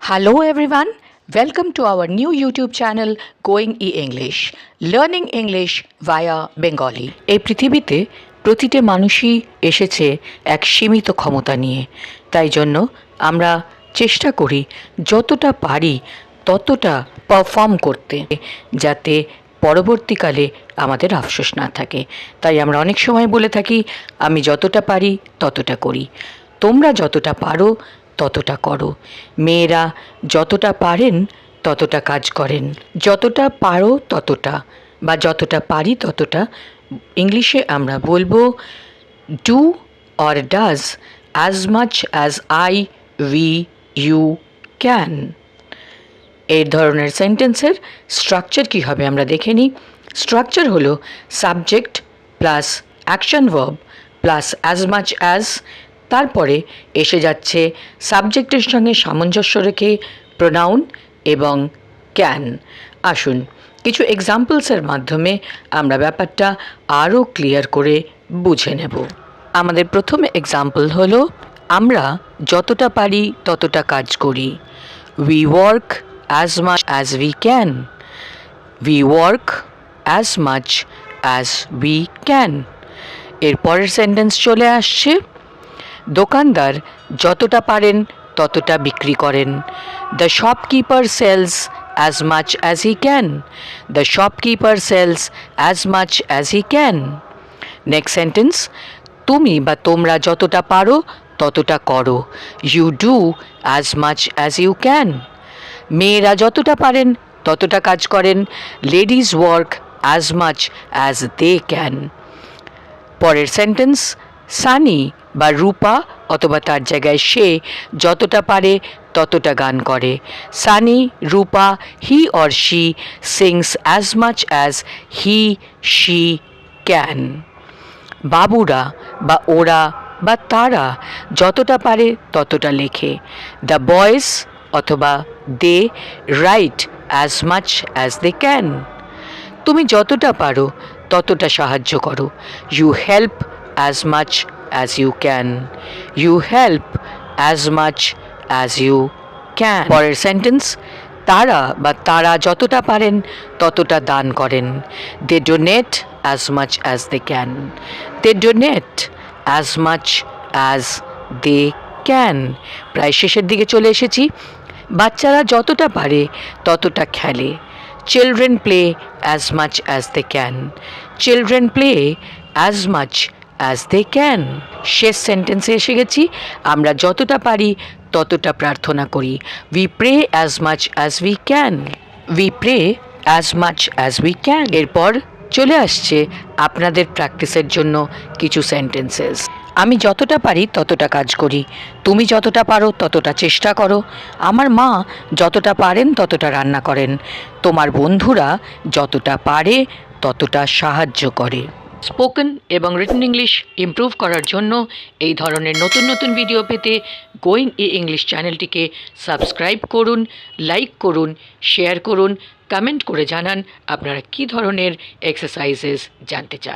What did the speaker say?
Hello everyone, welcome to our new YouTube channel Going E-English, Learning English via Bengali. এই পৃথিবীতে প্রতিটি মানুষই এসেছে এক সীমিত ক্ষমতা নিয়ে। তাই জন্য আমরা চেষ্টা করি যতটা পারি ততটা পারফর্ম করতে, যাতে পরবর্তীকালে আমাদের আফসোস না থাকে। তাই আমরা অনেক সময় বলে থাকি, আমি যতটা পারি ততটা করি। তোমরা যতটা পারো ততটা করো। মেয়েরা যতটা পারেন ততটা কাজ করেন। যতটা পারো ততটা বা যতটা পারি ততটা ইংলিশে আমরা বলবো do or does as much as I we you can. এই ধরনের সেন্টেন্সের স্ট্রাকচার কী হবে আমরা দেখে নিই। স্ট্রাকচার হলো subject plus action verb plus as much as, তারপরে এসে যাচ্ছে সাবজেক্টের সঙ্গে সামঞ্জস্য রেখে প্রোনাউন এবং ক্যান। আসুন কিছু এক্সাম্পলসের মাধ্যমে আমরা ব্যাপারটা আরও ক্লিয়ার করে বুঝে নেব। আমাদের প্রথম এক্সাম্পল হলো, আমরা যতটা পারি ততটা কাজ করি। We work as much as we can. We work as much as we can. এর পরের সেন্টেন্স চলে আসছে, দোকানদার যতটা পারেন ততটা বিক্রি করেন। The shopkeeper sells as much as he can. The shopkeeper sells as much as he can. Next sentence, তুমি বা তোমরা যতটা পারো ততটা করো। You do as much as you can. মেয়েরা যতটা পারেন ততটা কাজ করেন। Ladies work as much as they can. পরের সেন্টেন্স, সানি বা রূপা অথবা তার জায়গায় সে যতটা পারে ততটা গান করে। Sunny, Rupa, he or she sings as much as he she can. বাবুরা বা ওরা বা তারা যতটা পারে ততটা লেখে। দ্য বয়েজ অথবা they write as much as they can. তুমি যতটা পারো ততটা সাহায্য করো। You help as much as you can. You help as much as you can. পরের সেন্টেন্স, তারা বা তারা যতটা পারেন ততটা দান করেন। They donate as much as they can. They donate as much as they can. প্রায় শেষের দিকে চলে এসেছি। বাচ্চারা যতটা পারে ততটা খেলে। Children play as much as they can. Children play as much as they can. শেষ সেন্টেন্সে এসে গেছি, আমরা যতটা পারি ততটা প্রার্থনা করি। We pray as much as we can. We pray as much as we can. এরপর চলে আসছে আপনাদের প্র্যাকটিসের জন্য কিছু সেন্টেন্সেস। আমি যতটা পারি ততটা কাজ করি। তুমি যতটা পারো ততটা চেষ্টা করো। আমার মা যতটা পারেন ততটা রান্না করেন। তোমার বন্ধুরা যতটা পারে ততটা সাহায্য করে। স্পোকেন এবং রিটেন ইংলিশ ইমপ্রুভ করার জন্য এই ধরনের নতুন নতুন ভিডিও পেতে গোয়িং ই-ইংলিশ চ্যানেলটিকে সাবস্ক্রাইব করুন, লাইক করুন, শেয়ার করুন, কমেন্ট করে জানান আপনারা কী ধরনের এক্সারসাইজেস জানতে চান।